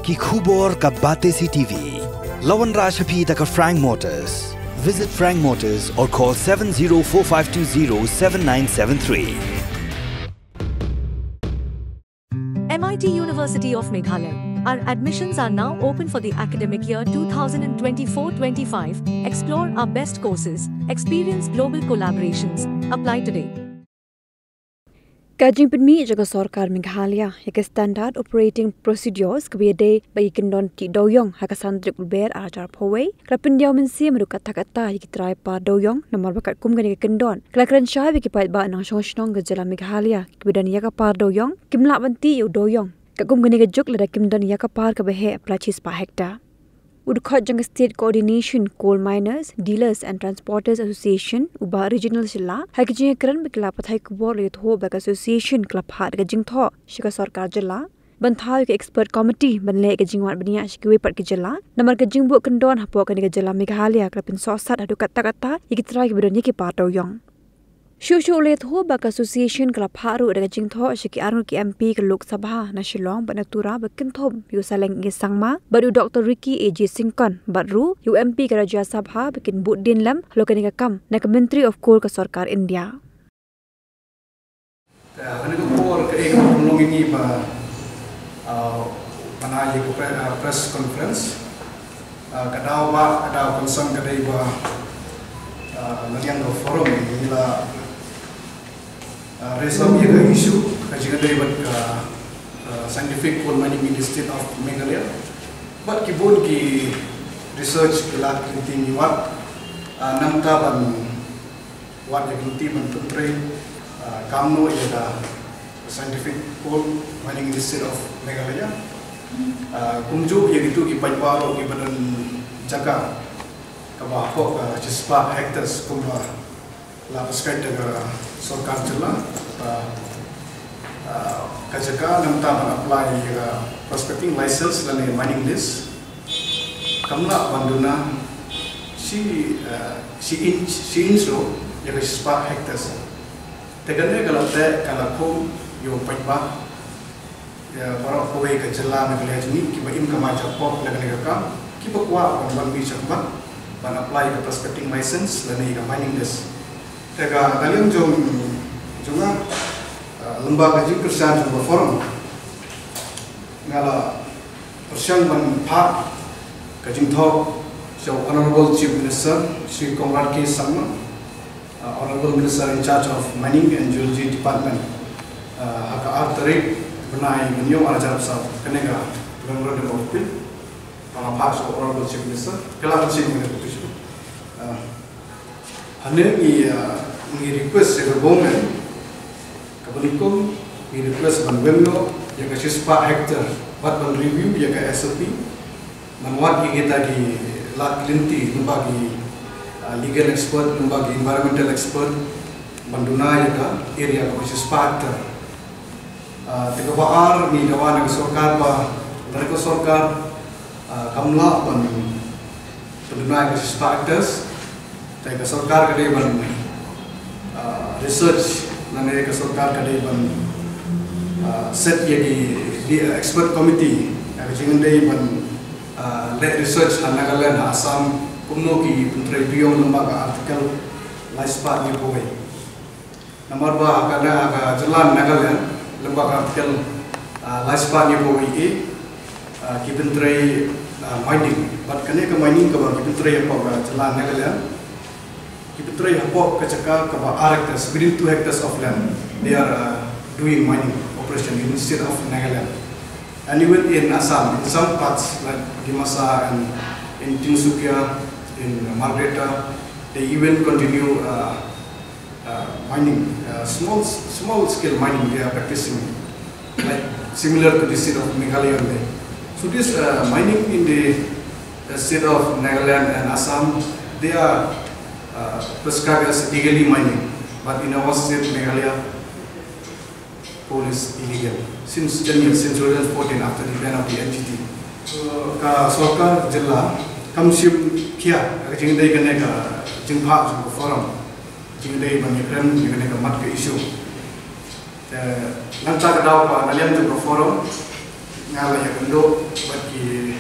ki khubor ka Batesi TV. Lawan Rashapi da ka Frank Motors. Visit Frank Motors or call 7045207973. MIT University of Meghalaya. Our admissions are now open for the academic year 2024-25. Explore our best courses. Experience global collaborations. Apply today. Kajing penmi jaga Sarkar Meghalaya haka standard operating procedures kabiyade bagi kendon ti doyong haka sandrik ulber ajar phowei krapindiaw mensi merukat takata hiki trai pa doyong nomor bakat kum gani kendon kelakran syah bagi pait ba nang shoshnong gejala Meghalaya kibidan yaka par doyong kimla banti yu doyong kakum gani gejuk lada kimdon yaka par kabehe plachis pa hektar Udkhot jang State Coordination Coal Miners, Dealers and Transporters Association uba regional sila hakijing kran bikla pathai kubor le tho bak association club hat gajing tho shika sarkar jala banthau ke expert committee banle gajing wat bania shikwe pat ke jala namar gajing bu kendon hapo kan ke jala Meghalaya krapin sosat adu kata yikitra ke bedon ke pato yong Shushu le tho bak association club haru gajing tho shiki arun ki MP ke Lok Sabha na Shillong banatura bakin thom yu saleng nge sangma baru Dr Ricky AJ Singkon baru UMP ke Rajya Sabha bakin but din lam lokani ka kam na Ministry of Coal ka Sarkar India Ani ko por ke ngomong ini pa panai ko press conference kadaw concern kadai ba naliang ko forum ila raise up the issue kajian dari scientific coal mining in the state of Meghalaya but kibun ki research kelak kinti niwat namta ban wat yang kinti mentuntrai kamno ila scientific coal mining in the state of Meghalaya kumju yang itu kipai baru kibadan jaga kabahok cispa hectares kumba la terkait dengan Sarkar jela kajaka namta apply prospecting license dan mining list kamla banduna si inso yang cispa hectares tegane kalau kum yo paiba ya para kowe ke jela Meghalaya ni kiba im kama japok dengan kam kiba kwa ban bi chakba ban apply ke prospecting license dan mining list Tega kalian juga lembaga kerjaan sebuah forum ngala persiang pak kajing talk so Honorable Chief Minister Sri Conrad K. Sangma Honorable Minister in charge of Mining and Geology Department haka arterik benai menyom ajar besar kenega dengan de opil para pak so Honorable Chief Minister kelak Chief Minister ane ni request ke government kabalikom ni request ban wemno yang ke spa hectare bat ban review yang ke SOP manwat kita di lat linti lembaga legal expert lembaga environmental expert banduna yang ke area ke spa hectare tiga baar ni dawan ke sarkar ba dari ke sarkar kamla ban banduna ke spa hectares tiga sarkar ke ban research nane ke sarkar kadai ban set ye di expert committee yang jingan dai ban let research Nagaland Assam kumno ki puntrai biong lembaga artikel laispa ni boy nomor 2 kada jalan Nagaland lembaga artikel laispa ni boy ki puntrai mining but kane ke mining ke puntrai apa jalan Nagaland kita try hapok kacaka kaba hectares within 2 hectares of land they are doing mining operation in the state of Nagaland and even in Assam in some parts like Dimasa and in Tinsukia in Margreta they even continue mining small scale mining they are practicing like similar to the state of Meghalaya so this mining in the state of Nagaland and Assam they are prescribed as legally mining, but in our state, Meghalaya, coal is illegal since 2014 after the ban of the NGT. Ka Sarkar jela kamsim kia jing dai kene ka jing pha jing forum jing dai ban kren jing kene ka mat ke issue. Nanta ka daw pa naliam jing forum ngala ya bendo bagi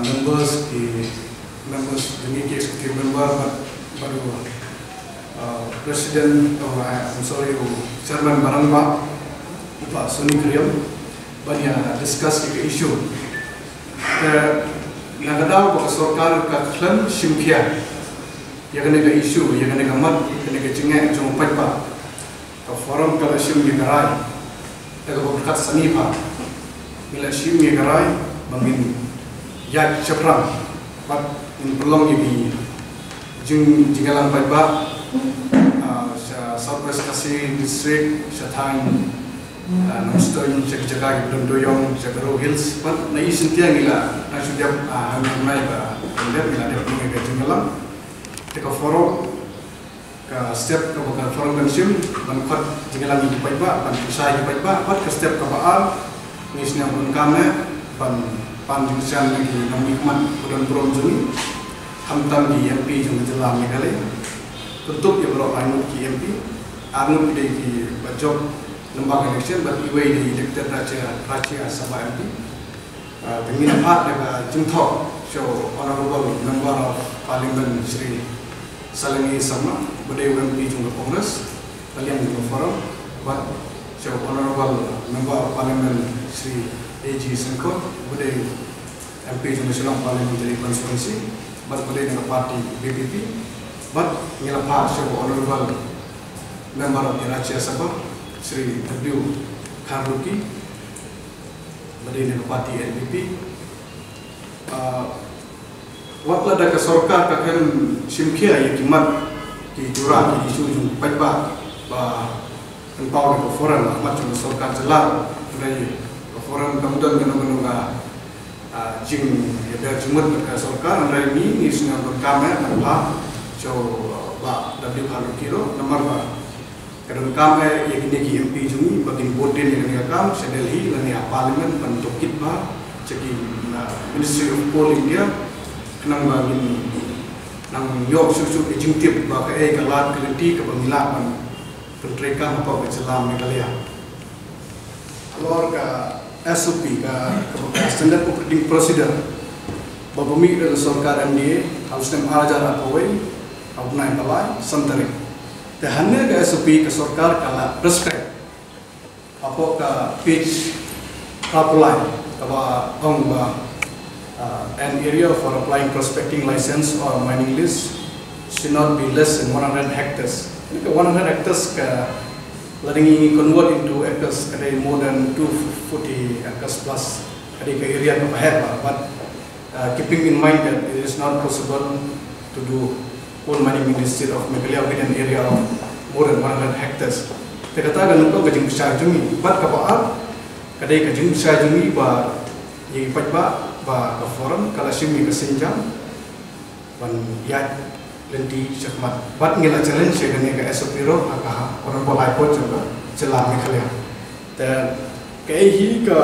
members ini executive member baru Presiden Chairman Barangba Pak Suni Kriam banyak discuss ke isu nagadau bahwa sorkar ka klan simkia yang kena ke isu yang kena ke mat kena ke cengeng jom pa ka forum kala sim ni garai ta ko berkat sani pa bila sim ni garai bangin ya ceprang pat in pelong ni jingalang pa Southwest Kasih District Shatang Nongstoin jaga-jaga di Doyong Jagaro Hills pat na isin tiang ila na sudah hamil ba pendep ila dia punya gaji ngalang teka forum ka step ka bukan forum konsim ban kot jingalang di paiba ban usai di paiba pat ka step ka baal ngisnya pun kame pan jurusan lagi nomikman budan buron juni hamtam di MP jung jelam ni kali tutup ya blok anu ki MP anu di job lembaga election but iwe di elected raja Sabah MP dengan hak dengan jumpa show honorable member of parliament Sri Salengi Sama budaya MP juga Kongres kalian juga forum but show honorable member of parliament Sri AG Sengkot budaya MP juga Selang parliament dari konstitusi but budaya dengan parti BPP but ngilapa show honorable member of Raja Sabah Sri W. Karluki dari Parti NPP. Waktu ada kesorka kakek simkia yang kimat di jurah di isu jum paiba empau ke foreign macam kesorka jelar dari foreign kemudian kena jing ada jumut ke kesorka dari ini sudah berkamera nampak so W. Karluki lo nomor kadang kami yang ini MP jumi bagi boden yang ini kami Delhi dan yang parlimen bentukit bah jadi Ministry of Coal India kenang bagi nang yok susu ejingtip bah ke kalat kelenti ke pemilahan penterikan apa kejelam ni kalian keluar ke SOP ke Standard Operating Procedure babumi dari sorkar MDA harus ajar apa way apa naik balai santarik Hanya ke SOP ke sorkar kala prescribe apa ke page apply kaba an area for applying prospecting license or mining list should not be less than 100 hectares. Ini ke 100 hectares ke letting convert into acres kadai more than 240 acres plus kadai ke area ke bahaya but keeping in mind that it is not possible to do coal mining in the state of Meghalaya within an area of more than 100 hectares. Kita katakan untuk kajing besar jumi, bat kapaat, kadai kajing besar jumi ba yang pajba ba ke forum kalau simi ke senjang, ban yat lenti sekmat. Bat ngila challenge dengan ke SOP ro, agak orang boleh pun juga celam Meghalaya. Dan kaihi ke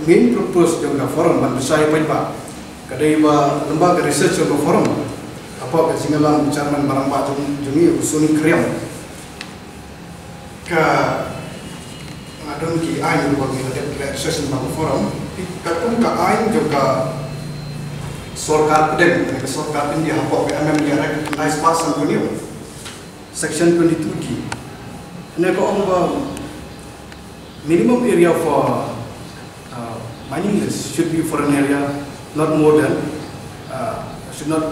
main purpose dengan forum ban besar pajba, kadai ba lembaga research untuk forum. Apa kesingalan Chairman Barangba Jumi Suni Kriam ke ngadon ki ain bagi ada session bang forum katun ka ain juga sorkar pedeng ke sorkar India apa ke dia recognize person dunia section 22 ki ne ko minimum area for mining list should be for an area not more than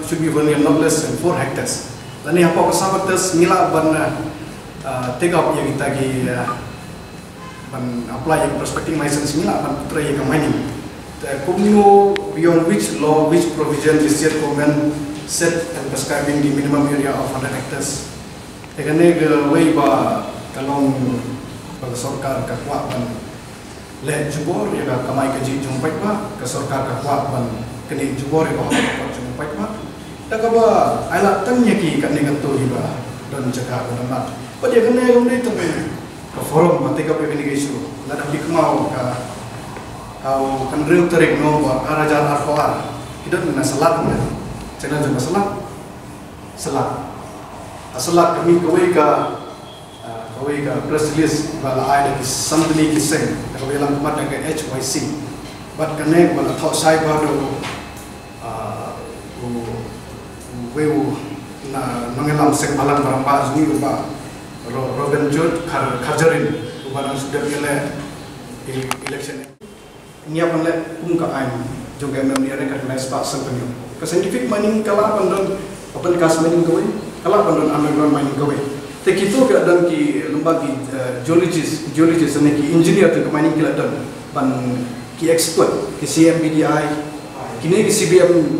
should be not less than 4 hectares. Dan ini apa pesawat tes mila ban take up yang kita gi ban apply yang prospecting license mila ban putra yang mining. Kumno beyond which law which provision the state government set and prescribing the minimum area of 100 hectares. Tekane ke way ba kalong bang sorkar ka kuat ban le jubor ya kamai kaji jumpai ba ke sorkar ka kuat ban kini jubor ya ba baik mak, dah kau alat tanya ki kat negara tu juga dan jaga benar. Pada dia kena yang ni tu ke forum mati kau pergi negara isu. Lada dikemau kau kan real terik no arajan arkoar. Kita nak salat mana? Jangan jangan salat. Salat kami kau ke press release bala ada di somebody kisah. Kau bilang kepada ke HYC. but connect wala thought cyber do weu na mangelam sek malam berapa zuni uba Robin Jude Khajarin uba nang sudah pilih election ini apa le pungkaan juga memang ada kerana start sebenarnya ke scientific mining kala pandon open cast mining kawai kala pandon underground mining kawai tapi itu keadaan ki lembaga geologist dan ki engineer tu ke mining keadaan ban ki expert ki CMBDI kini ki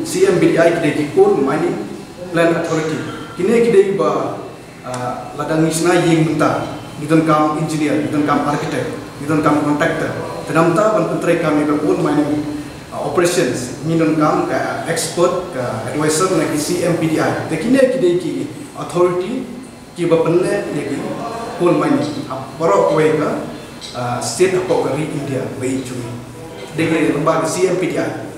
CMBDI kini ki coal mining plan authority kini kini ba ladang isna ying mentah gidan kam engineer gidan kam architect gidan kam contractor tenamta ban pentrai kami ke coal mining operations gidan kam ke expert ke advisor na ki CMBDI kini ki authority ki bapenne ye ki coal mining borok way ka state apa ke India way cumi dengan lembaga CMBDI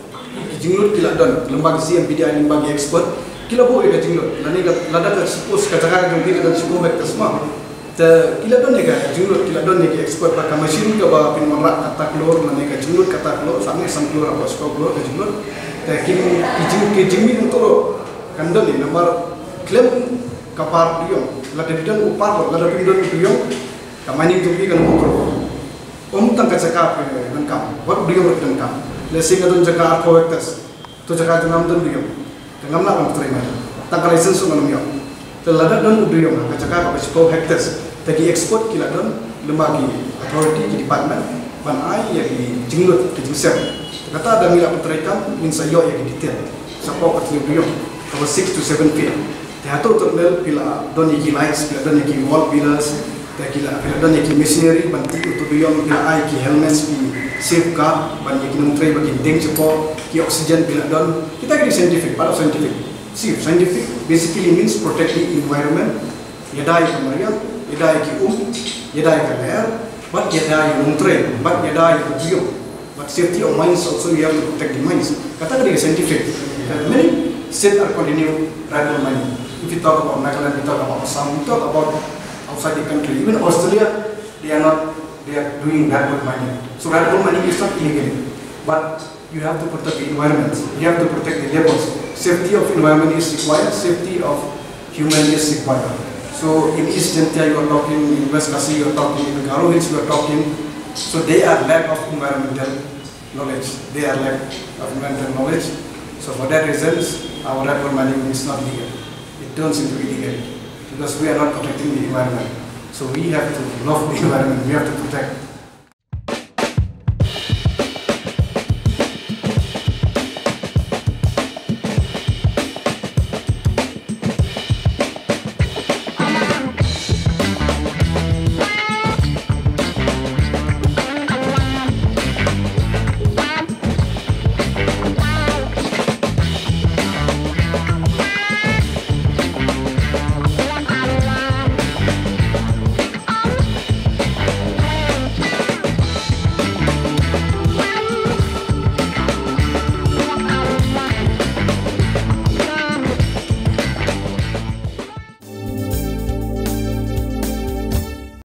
jinglut kila don lembaga CMBDI lembaga expert kila boleh ke jinglut lani ka lada ka suppose ka jaga jong kita dan suppose mek tasma te kila don ne ka jinglut kila don ne ki expert pa ka machine ka ba pin monrak kata klor lani ka jinglut kata klor samne sam klor apa skop klor ka jinglut te ki jingmi untuk kandon ni nomor claim kapar diom la debitan upar la pindon diom ka mining tu bi kan kontrol tang ka cakap dengan kamu, buat diom dengan kamu. Lesing itu jaga architects, tu jaga jenam dan diom. Jenam nak orang terima. Tang ka license dengan diom. Terlada dan diom, ka jaga apa sih hectares. Tapi export kila dan lembaga authority di department, ban ai yang di jinglut di jingsep. Kata ada mila penterikan, min sayo yang di detail. Siapa kat diom, about 6 to 7 feet. Teater termel pila don yaki lights, pila don yaki wall pillars. Kila don yaki machinery banti untuk diom kila ai ki helmets ki safeguard ban yaki nungtrai bagi tank cepo ki oxygen kila don kita kira scientific part of scientific scientific basically means protecting environment yadai kamaria yadai ki yadai ka air but yadai nungtrai but yadai diom but safety of mines also you have to protect the mines kata kira scientific many state are continue radical mining if you talk about Nagaland we talk about Assam we talk about outside the country, even Australia, they are doing radical mining. So radical mining is not illegal, but you have to protect the environment. You have to protect the labors. Safety of environment is required. Safety of human is required. So in East Jentia you are talking, in West Kasi you are talking, in Garo Hills you are talking. So they are lack of environmental knowledge. They are lack of environmental knowledge. So for that reason, our radical mining is not legal. It turns into illegal. Because we are not protecting the environment. So we have to love the environment, we have to protect